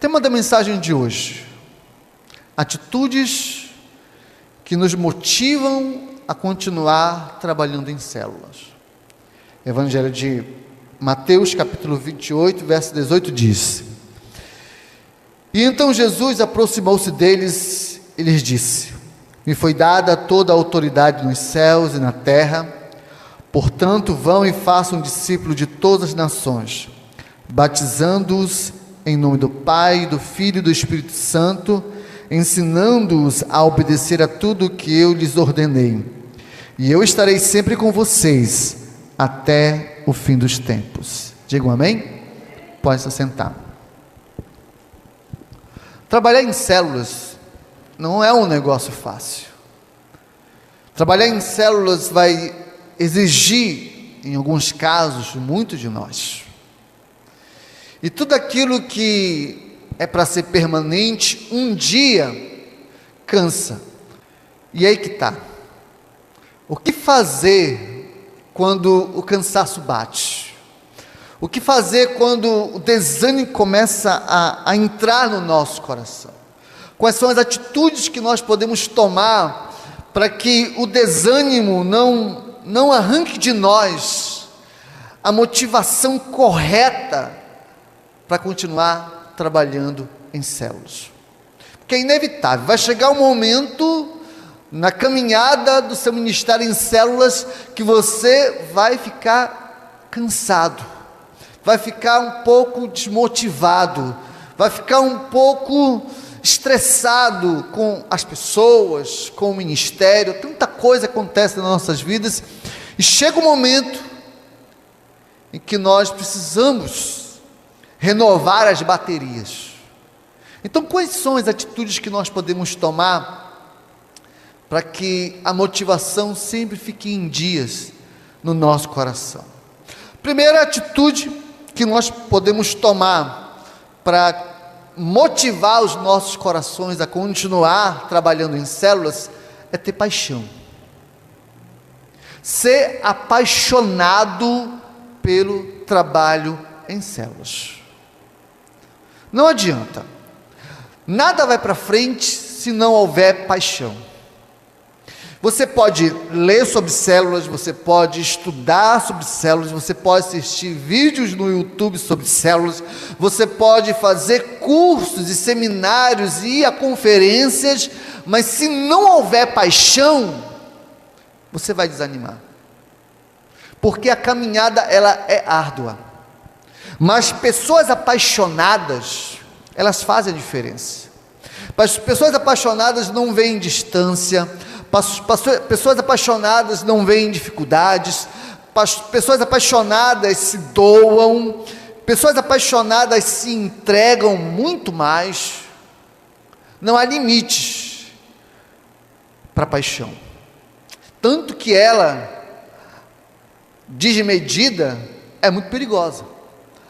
Tema da mensagem de hoje: atitudes que nos motivam a continuar trabalhando em células. Evangelho de Mateus, capítulo 28, verso 18 diz: E então Jesus aproximou-se deles e lhes disse: Me foi dada toda a autoridade nos céus e na terra, portanto vão e façam discípulos de todas as nações, batizando-os em nome do Pai, do Filho e do Espírito Santo, ensinando-os a obedecer a tudo o que eu lhes ordenei. E eu estarei sempre com vocês até o fim dos tempos. Digam amém? Pode se sentar. Trabalhar em células não é um negócio fácil. Trabalhar em células vai exigir, em alguns casos, muito de nós. E tudo aquilo que é para ser permanente, um dia cansa. E aí que está. O que fazer quando o cansaço bate? O que fazer quando o desânimo começa a entrar no nosso coração? Quais são as atitudes que nós podemos tomar para que o desânimo não arranque de nós a motivação correta para continuar trabalhando em células? Porque é inevitável, vai chegar um momento na caminhada do seu ministério em células que você vai ficar cansado, vai ficar um pouco desmotivado, vai ficar um pouco estressado com as pessoas, com o ministério. Tanta coisa acontece nas nossas vidas, e chega um momento em que nós precisamos renovar as baterias. Então, quais são as atitudes que nós podemos tomar para que a motivação sempre fique em dias no nosso coração? Primeira atitude que nós podemos tomar para motivar os nossos corações a continuar trabalhando em células é ter paixão. Ser apaixonado pelo trabalho em células. Não adianta, nada vai para frente se não houver paixão. Você pode ler sobre células, você pode estudar sobre células, você pode assistir vídeos no YouTube sobre células, você pode fazer cursos e seminários e ir a conferências, mas se não houver paixão, você vai desanimar. Porque a caminhada ela é árdua. Mas pessoas apaixonadas, elas fazem a diferença. As pessoas apaixonadas não veem distância, pessoas apaixonadas não veem dificuldades, pessoas apaixonadas se doam, pessoas apaixonadas se entregam muito mais. Não há limites para a paixão. Tanto que ela, desmedida, é muito perigosa.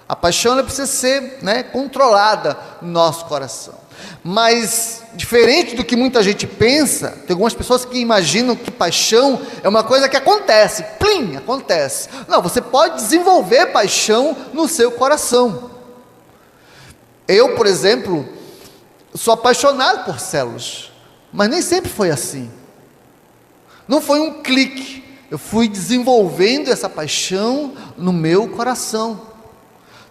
A paixão ela precisa ser controlada no nosso coração. Mas, diferente do que muita gente pensa, tem algumas pessoas que imaginam que paixão é uma coisa que acontece, plim, acontece. Não, você pode desenvolver paixão no seu coração. Eu, por exemplo, sou apaixonado por células, mas nem sempre foi assim. Não foi um clique, eu fui desenvolvendo essa paixão no meu coração.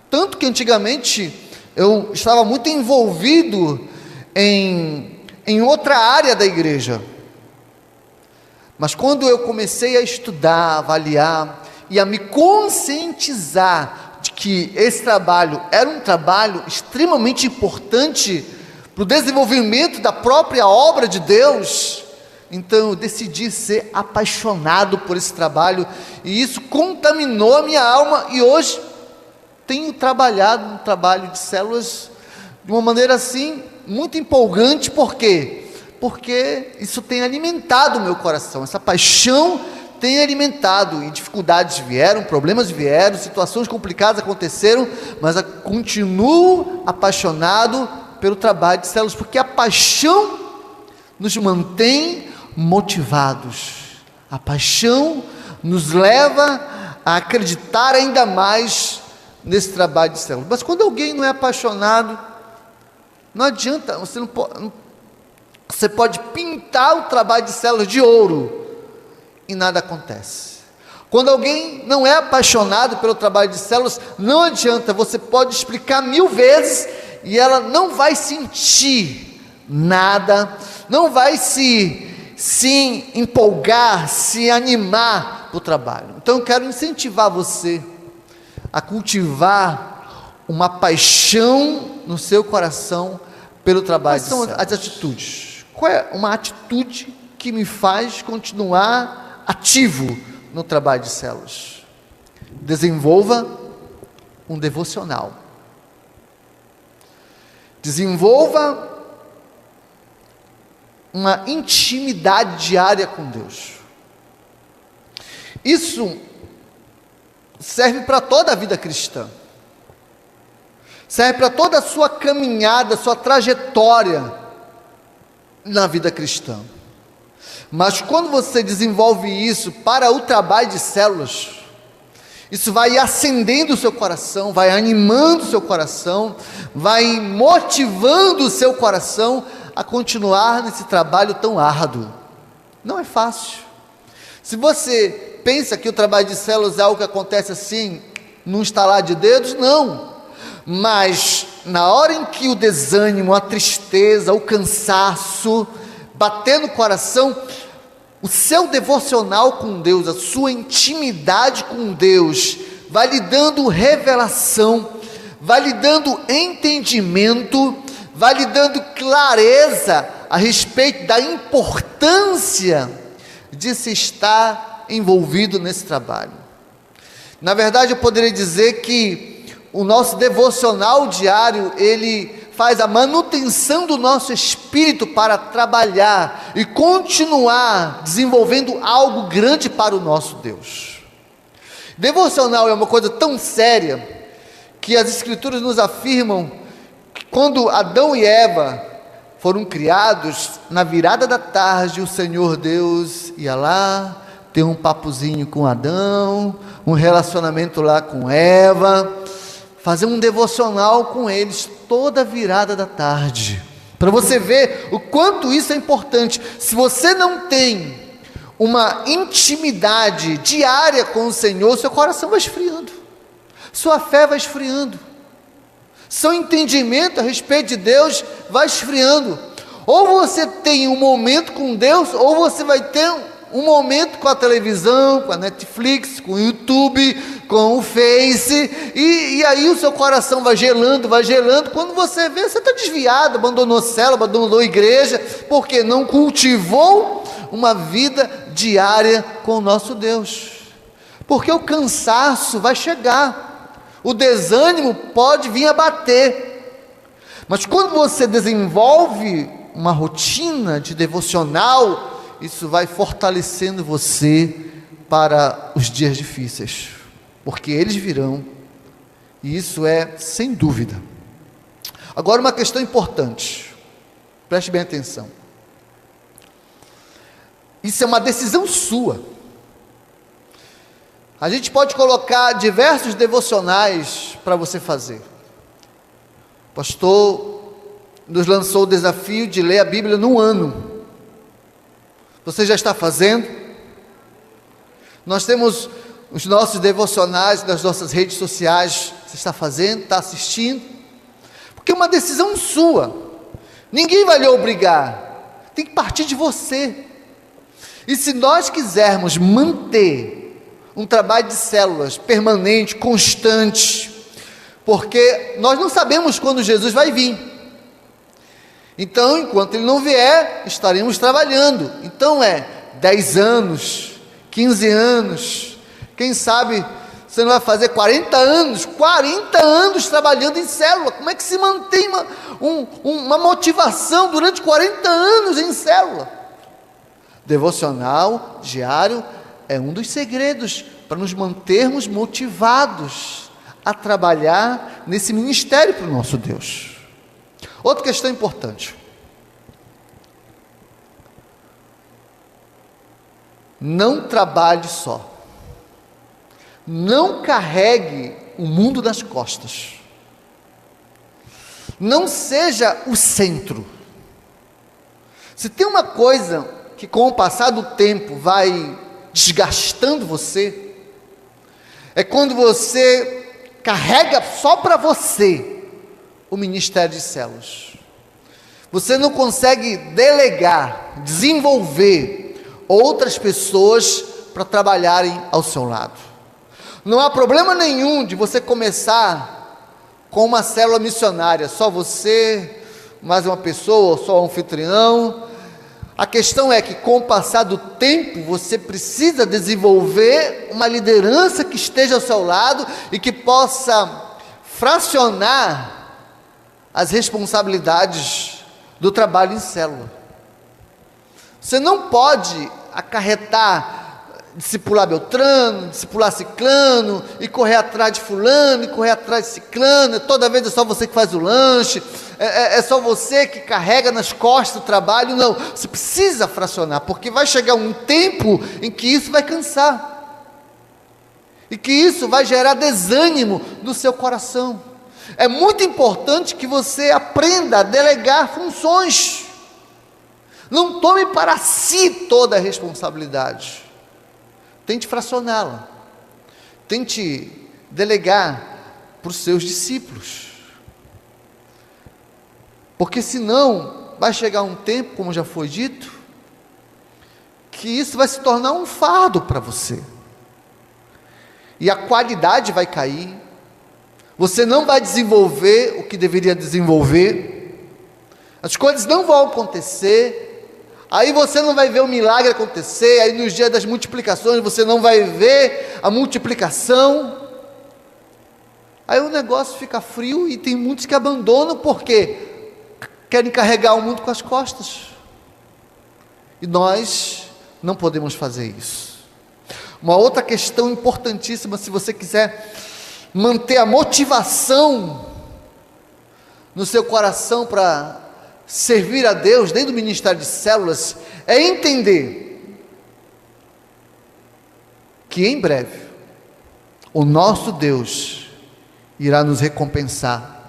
Tanto que antigamente eu estava muito envolvido em outra área da igreja. Mas quando eu comecei a estudar, avaliar e a me conscientizar de que esse trabalho era um trabalho extremamente importante para o desenvolvimento da própria obra de Deus, então eu decidi ser apaixonado por esse trabalho, e isso contaminou a minha alma, e hoje tenho trabalhado no trabalho de células de uma maneira assim, muito empolgante. Por quê? Porque isso tem alimentado o meu coração, essa paixão tem alimentado, e dificuldades vieram, problemas vieram, situações complicadas aconteceram, mas eu continuo apaixonado pelo trabalho de células, porque a paixão nos mantém motivados, a paixão nos leva a acreditar ainda mais nesse trabalho de células. Mas quando alguém não é apaixonado, Não adianta, você pode pintar o trabalho de células de ouro e nada acontece. Quando alguém não é apaixonado pelo trabalho de células, não adianta, você pode explicar 1000 vezes e ela não vai sentir nada, não vai se empolgar, se animar para o trabalho. Então eu quero incentivar você a cultivar uma paixão no seu coração pelo trabalho de células. Quais são as atitudes? Qual é uma atitude que me faz continuar ativo no trabalho de células? Desenvolva um devocional. Desenvolva uma intimidade diária com Deus. Isso serve para toda a vida cristã. Serve para toda a sua caminhada, sua trajetória na vida cristã. Mas quando você desenvolve isso para o trabalho de células, isso vai acendendo o seu coração, vai animando o seu coração, vai motivando o seu coração a continuar nesse trabalho tão árduo. Não é fácil. Se você pensa que o trabalho de células é algo que acontece assim, num estalar de dedos, não. Mas na hora em que o desânimo, a tristeza, o cansaço bater no coração, o seu devocional com Deus, a sua intimidade com Deus, vai lhe dando revelação, vai lhe dando entendimento, vai lhe dando clareza a respeito da importância de se estar envolvido nesse trabalho. Na verdade, eu poderia dizer que o nosso devocional diário, ele faz a manutenção do nosso espírito para trabalhar e continuar desenvolvendo algo grande para o nosso Deus. Devocional é uma coisa tão séria que as Escrituras nos afirmam que quando Adão e Eva foram criados, na virada da tarde o Senhor Deus ia lá ter um papozinho com Adão, um relacionamento lá com Eva, fazer um devocional com eles toda virada da tarde, para você ver o quanto isso é importante. Se você não tem uma intimidade diária com o Senhor, seu coração vai esfriando, sua fé vai esfriando, seu entendimento a respeito de Deus vai esfriando. Ou você tem um momento com Deus, ou você vai ter um momento com a televisão, com a Netflix, com o YouTube, com o Face, e aí o seu coração vai gelando, quando você vê, você está desviado, abandonou célula, abandonou igreja, porque não cultivou uma vida diária com o nosso Deus, porque o cansaço vai chegar, o desânimo pode vir a bater, mas quando você desenvolve uma rotina de devocional, isso vai fortalecendo você para os dias difíceis, porque eles virão, e isso é sem dúvida. Agora uma questão importante, preste bem atenção, isso é uma decisão sua. A gente pode colocar diversos devocionais para você fazer. O pastor nos lançou o desafio de ler a Bíblia num ano. Você já está fazendo? Nós temos os nossos devocionais nas nossas redes sociais. Você está fazendo? Está assistindo? Porque é uma decisão sua. Ninguém vai lhe obrigar. Tem que partir de você. E se nós quisermos manter um trabalho de células permanente, constante, porque nós não sabemos quando Jesus vai vir. Então, enquanto ele não vier, estaremos trabalhando. Então 10 anos, 15 anos, quem sabe você não vai fazer 40 anos trabalhando em célula. Como é que se mantém uma motivação durante 40 anos em célula? Devocional diário é um dos segredos para nos mantermos motivados a trabalhar nesse ministério para o nosso Deus. Outra questão importante: não trabalhe só, não carregue o mundo nas costas. Não seja o centro. Se tem uma coisa que com o passar do tempo vai desgastando você, é quando você carrega só para você o ministério de células. Você não consegue delegar, desenvolver outras pessoas para trabalharem ao seu lado. Não há problema nenhum de você começar com uma célula missionária, só você, mais uma pessoa, só um anfitrião. A questão é que com o passar do tempo, você precisa desenvolver uma liderança que esteja ao seu lado e que possa fracionar as responsabilidades do trabalho em célula. Você não pode acarretar, discipular Beltrano, discipular Ciclano, e correr atrás de fulano, e correr atrás de Ciclano, toda vez é só você que faz o lanche, é só você que carrega nas costas o trabalho. Não, você precisa fracionar, porque vai chegar um tempo em que isso vai cansar, e que isso vai gerar desânimo no seu coração. É muito importante que você aprenda a delegar funções, não tome para si toda a responsabilidade, tente fracioná-la, tente delegar para os seus discípulos, porque senão vai chegar um tempo, como já foi dito, que isso vai se tornar um fardo para você, e a qualidade vai cair, você não vai desenvolver o que deveria desenvolver, as coisas não vão acontecer, aí você não vai ver o milagre acontecer, aí nos dias das multiplicações você não vai ver a multiplicação, aí o negócio fica frio e tem muitos que abandonam porque querem carregar o mundo com as costas, e nós não podemos fazer isso. Uma outra questão importantíssima, se você quiser manter a motivação no seu coração para servir a Deus dentro do ministério de células, é entender que em breve o nosso Deus irá nos recompensar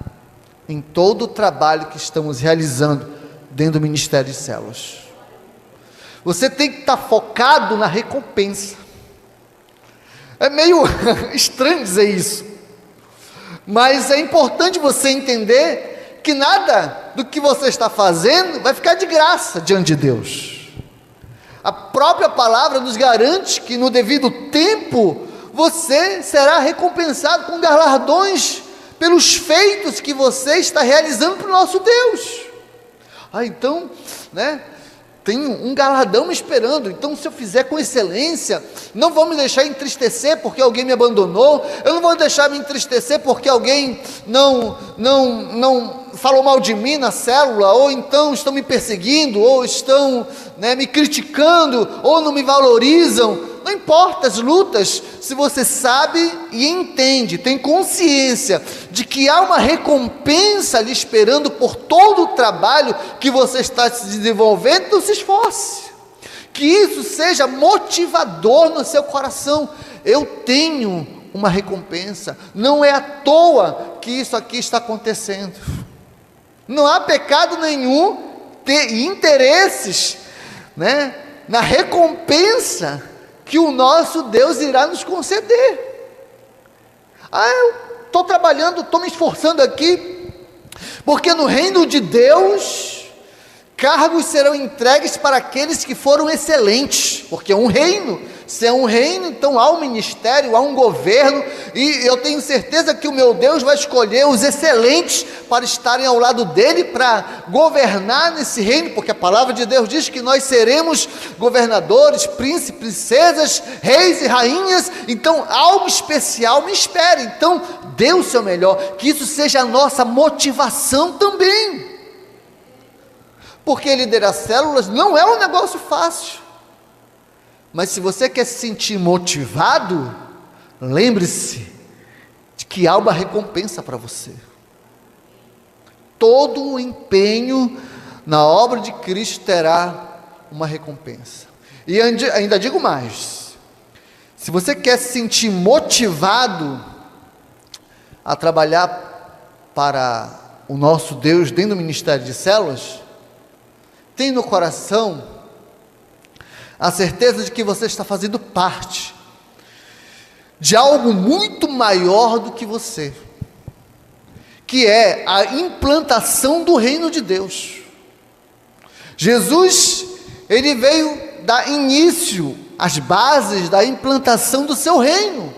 em todo o trabalho que estamos realizando dentro do ministério de células. Você tem que estar focado na recompensa. É meio estranho dizer isso, mas é importante você entender que nada do que você está fazendo vai ficar de graça diante de Deus. A própria palavra nos garante que no devido tempo você será recompensado com galardões pelos feitos que você está realizando para o nosso Deus. Então, tem um galardão me esperando, então se eu fizer com excelência, não vou me deixar entristecer porque alguém me abandonou, eu não vou deixar me entristecer porque alguém não falou mal de mim na célula, ou então estão me perseguindo, ou estão me criticando, ou não me valorizam. Não importa as lutas, se você sabe e entende, tem consciência de que há uma recompensa lhe esperando por todo o trabalho que você está se desenvolvendo, então se esforce, que isso seja motivador no seu coração. Eu tenho uma recompensa, não é à toa que isso aqui está acontecendo, não há pecado nenhum ter interesses na recompensa que o nosso Deus irá nos conceder. Eu estou trabalhando, estou me esforçando aqui, porque no reino de Deus, cargos serão entregues para aqueles que foram excelentes, porque é um reino. Se é um reino, então há um ministério, há um governo, e eu tenho certeza que o meu Deus vai escolher os excelentes para estarem ao lado dele, para governar nesse reino, porque a palavra de Deus diz que nós seremos governadores, príncipes, princesas, reis e rainhas. Então algo especial me espera. Então dê o seu melhor, que isso seja a nossa motivação também, porque liderar células não é um negócio fácil. Mas se você quer se sentir motivado, lembre-se de que há uma recompensa para você. Todo o empenho na obra de Cristo terá uma recompensa. E ainda digo mais, se você quer se sentir motivado a trabalhar para o nosso Deus dentro do ministério de células, tem no coração a certeza de que você está fazendo parte de algo muito maior do que você, que é a implantação do reino de Deus. Jesus, ele veio dar início às bases da implantação do seu reino.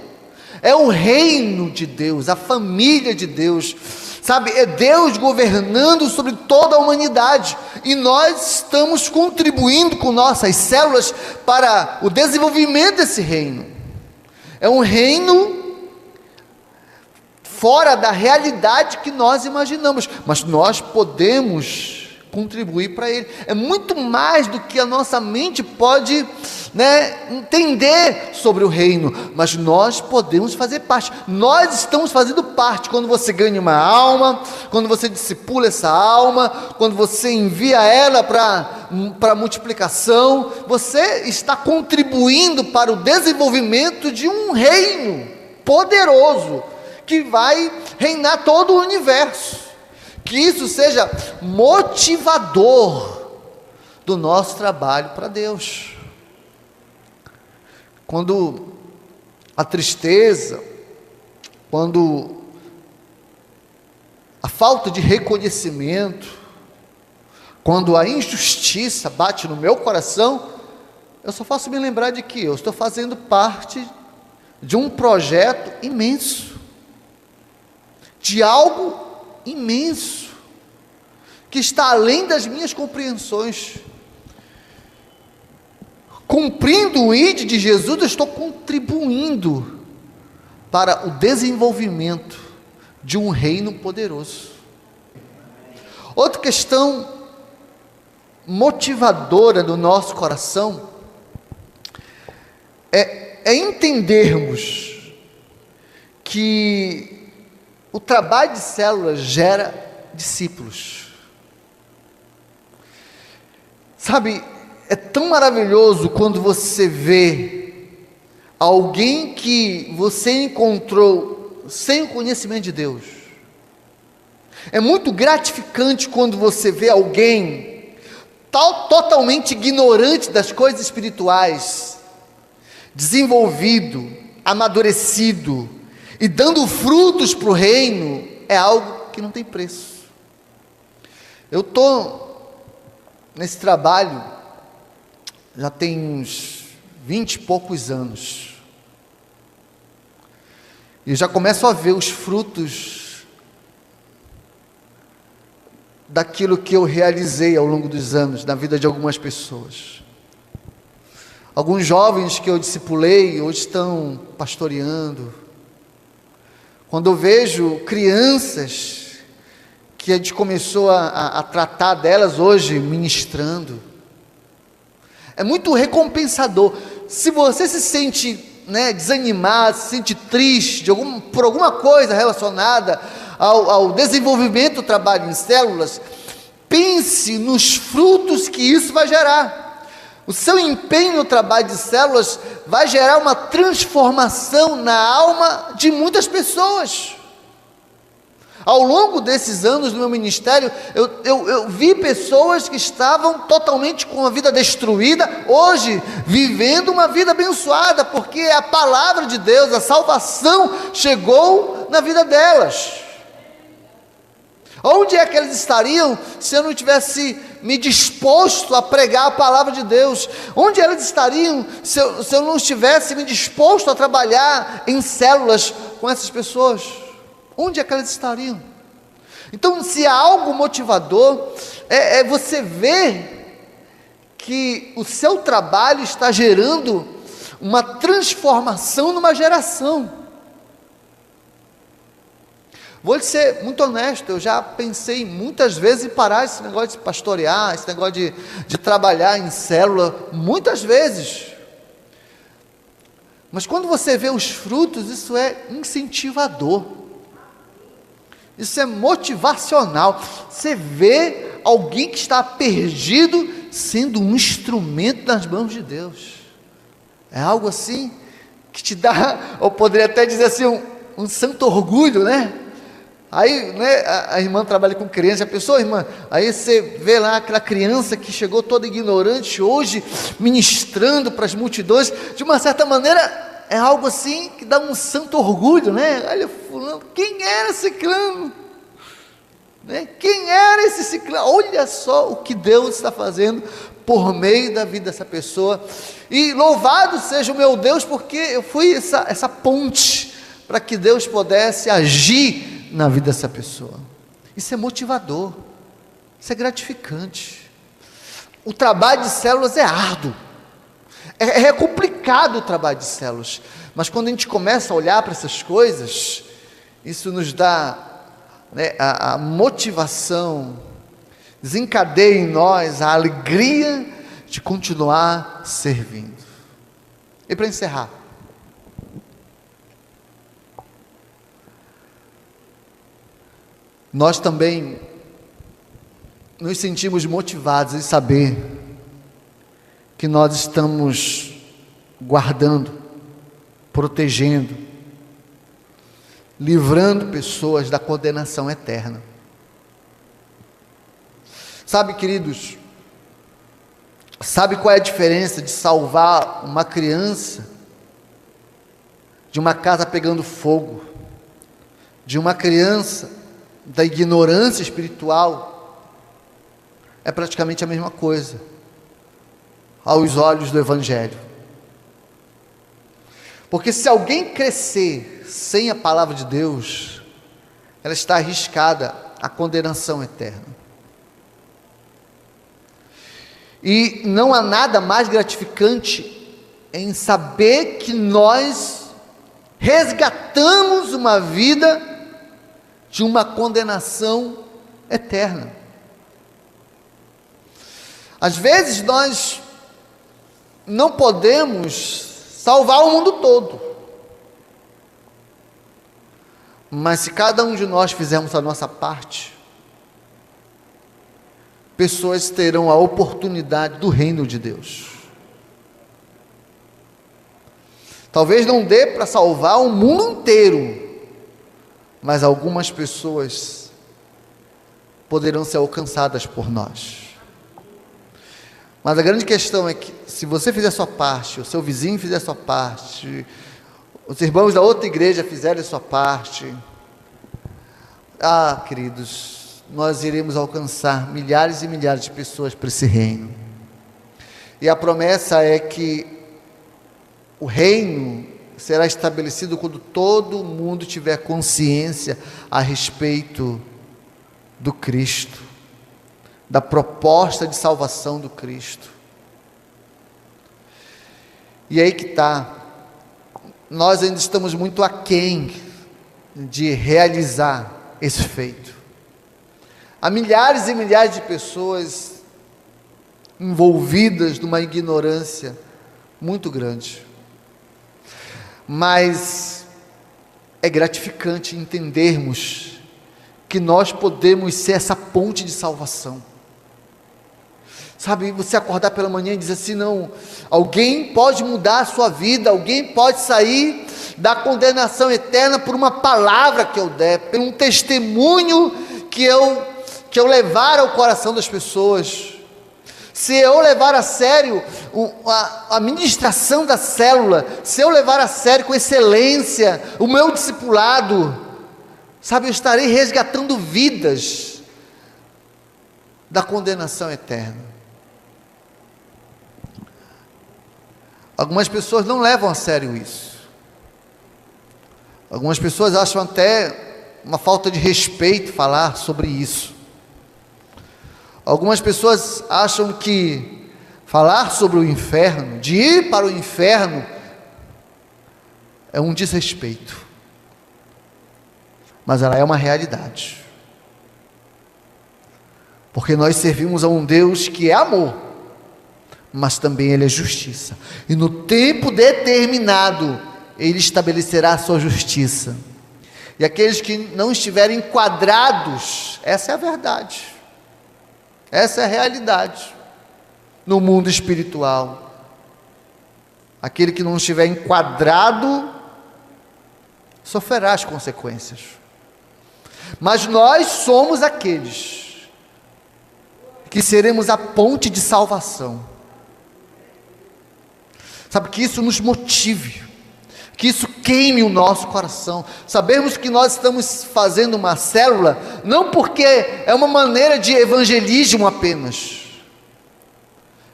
É o reino de Deus, a família de Deus, sabe? É Deus governando sobre toda a humanidade, e nós estamos contribuindo com nossas células para o desenvolvimento desse reino. É um reino fora da realidade que nós imaginamos, mas nós podemos contribuir para ele. É muito mais do que a nossa mente pode, entender sobre o reino, mas nós podemos fazer parte. Nós estamos fazendo parte. Quando você ganha uma alma, quando você discipula essa alma, quando você envia ela para multiplicação, você está contribuindo para o desenvolvimento de um reino poderoso que vai reinar todo o universo. Que isso seja motivador do nosso trabalho para Deus. Quando a tristeza, quando a falta de reconhecimento, quando a injustiça bate no meu coração, eu só faço me lembrar de que eu estou fazendo parte de um projeto imenso, de algo imenso, que está além das minhas compreensões. Cumprindo o ID de Jesus, eu estou contribuindo para o desenvolvimento de um reino poderoso. Outra questão motivadora do nosso coração é entendermos que o trabalho de células gera discípulos. Sabe, é tão maravilhoso quando você vê alguém que você encontrou sem o conhecimento de Deus. É muito gratificante quando você vê alguém totalmente ignorante das coisas espirituais, desenvolvido, amadurecido, e dando frutos para o reino. É algo que não tem preço. Eu estou nesse trabalho já tem uns 20 e poucos anos, e já começo a ver os frutos daquilo que eu realizei ao longo dos anos na vida de algumas pessoas. Alguns jovens que eu discipulei hoje estão pastoreando. Quando eu vejo crianças que a gente começou a tratar delas hoje, ministrando, é muito recompensador. Se você se sente desanimado, se sente triste por alguma coisa relacionada ao desenvolvimento do trabalho em células, pense nos frutos que isso vai gerar. O seu empenho no trabalho de células vai gerar uma transformação na alma de muitas pessoas. Ao longo desses anos do meu ministério, eu vi pessoas que estavam totalmente com a vida destruída, hoje vivendo uma vida abençoada, porque a palavra de Deus, a salvação chegou na vida delas. Onde é que eles estariam se eu não tivesse me disposto a pregar a palavra de Deus? Onde eles estariam se eu não estivesse me disposto a trabalhar em células com essas pessoas? Onde é que eles estariam? Então, se há algo motivador, é você ver que o seu trabalho está gerando uma transformação numa geração. Vou ser muito honesto, eu já pensei muitas vezes em parar esse negócio de pastorear, esse negócio de trabalhar em célula, muitas vezes. Mas quando você vê os frutos, isso é incentivador, isso é motivacional. Você vê alguém que está perdido sendo um instrumento nas mãos de Deus. É algo assim que te dá, eu poderia até dizer assim, um santo orgulho, Aí, né, a irmã trabalha com criança, a pessoa, irmã, aí você vê lá aquela criança que chegou toda ignorante hoje, ministrando para as multidões, de uma certa maneira, é algo assim que dá um santo orgulho, né? Olha, fulano, quem era ciclano? Né? Quem era esse ciclano? Olha só o que Deus está fazendo por meio da vida dessa pessoa, e louvado seja o meu Deus, porque eu fui essa ponte, para que Deus pudesse agir na vida dessa pessoa. Isso é motivador, isso é gratificante. O trabalho de células é árduo, é complicado o trabalho de células, mas quando a gente começa a olhar para essas coisas, isso nos dá, né, a motivação, desencadeia em nós a alegria de continuar servindo. E para encerrar, nós também nos sentimos motivados em saber que nós estamos guardando, protegendo, livrando pessoas da condenação eterna. Sabe, queridos, sabe qual é a diferença de salvar uma criança de uma casa pegando fogo, de uma criança da ignorância espiritual? É praticamente a mesma coisa aos olhos do Evangelho. Porque se alguém crescer sem a palavra de Deus, ela está arriscada à condenação eterna. E não há nada mais gratificante em saber que nós resgatamos uma vida de uma condenação eterna. Às vezes nós não podemos salvar o mundo todo, mas se cada um de nós fizermos a nossa parte, pessoas terão a oportunidade do reino de Deus. Talvez não dê para salvar o mundo inteiro, mas algumas pessoas poderão ser alcançadas por nós. Mas a grande questão é que, se você fizer a sua parte, o seu vizinho fizer a sua parte, os irmãos da outra igreja fizerem a sua parte, queridos, nós iremos alcançar milhares e milhares de pessoas para esse reino. E a promessa é que o reino será estabelecido quando todo mundo tiver consciência a respeito do Cristo, da proposta de salvação do Cristo. E aí que está, nós ainda estamos muito aquém de realizar esse feito. Há milhares e milhares de pessoas envolvidas numa ignorância muito grande, mas é gratificante entendermos que nós podemos ser essa ponte de salvação. Sabe, você acordar pela manhã e dizer assim: não, alguém pode mudar a sua vida, alguém pode sair da condenação eterna por uma palavra que eu der, por um testemunho que eu levar ao coração das pessoas. Se eu levar a sério a ministração da célula, se eu levar a sério com excelência o meu discipulado, sabe, eu estarei resgatando vidas da condenação eterna. Algumas pessoas não levam a sério isso. Algumas pessoas acham até uma falta de respeito falar sobre isso. Algumas pessoas acham que falar sobre o inferno, de ir para o inferno, é um desrespeito. Mas ela é uma realidade. Porque nós servimos a um Deus que é amor, mas também Ele é justiça. E no tempo determinado, Ele estabelecerá a sua justiça. E aqueles que não estiverem enquadrados, essa é a verdade. Essa é a realidade no mundo espiritual. Aquele que não estiver enquadrado sofrerá as consequências. Mas nós somos aqueles que seremos a ponte de salvação. Sabe, que isso nos motive, que isso queime o nosso coração. Sabemos que nós estamos fazendo uma célula, não porque é uma maneira de evangelismo apenas,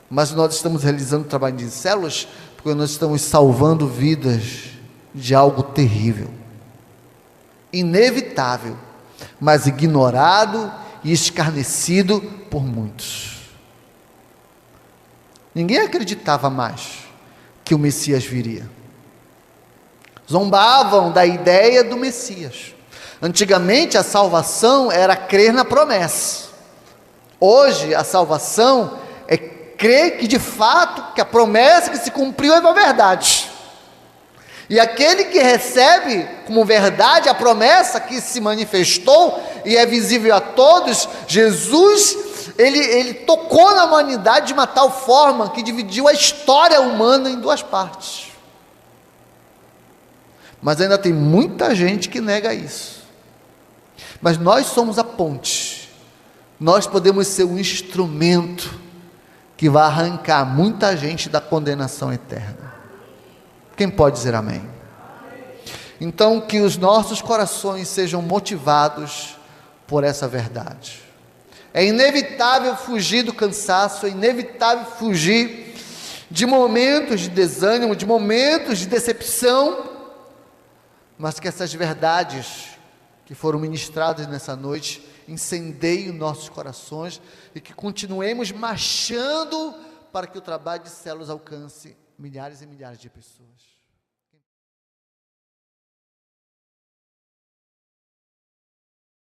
mas nós estamos realizando trabalho de células, porque nós estamos salvando vidas de algo terrível, inevitável, mas ignorado e escarnecido por muitos. Ninguém acreditava mais que o Messias viria. Zombavam da ideia do Messias. Antigamente a salvação era crer na promessa. Hoje a salvação é crer que de fato, que a promessa que se cumpriu é uma verdade. E aquele que recebe como verdade a promessa que se manifestou e é visível a todos, Jesus, ele tocou na humanidade de uma tal forma que dividiu a história humana em duas partes. Mas ainda tem muita gente que nega isso. Mas nós somos a ponte. Nós podemos ser um instrumento que vai arrancar muita gente da condenação eterna. Quem pode dizer amém? Então, que os nossos corações sejam motivados por essa verdade. É inevitável fugir do cansaço, é inevitável fugir de momentos de desânimo, de momentos de decepção, mas que essas verdades que foram ministradas nessa noite incendeiem nossos corações e que continuemos marchando para que o trabalho de células alcance milhares e milhares de pessoas.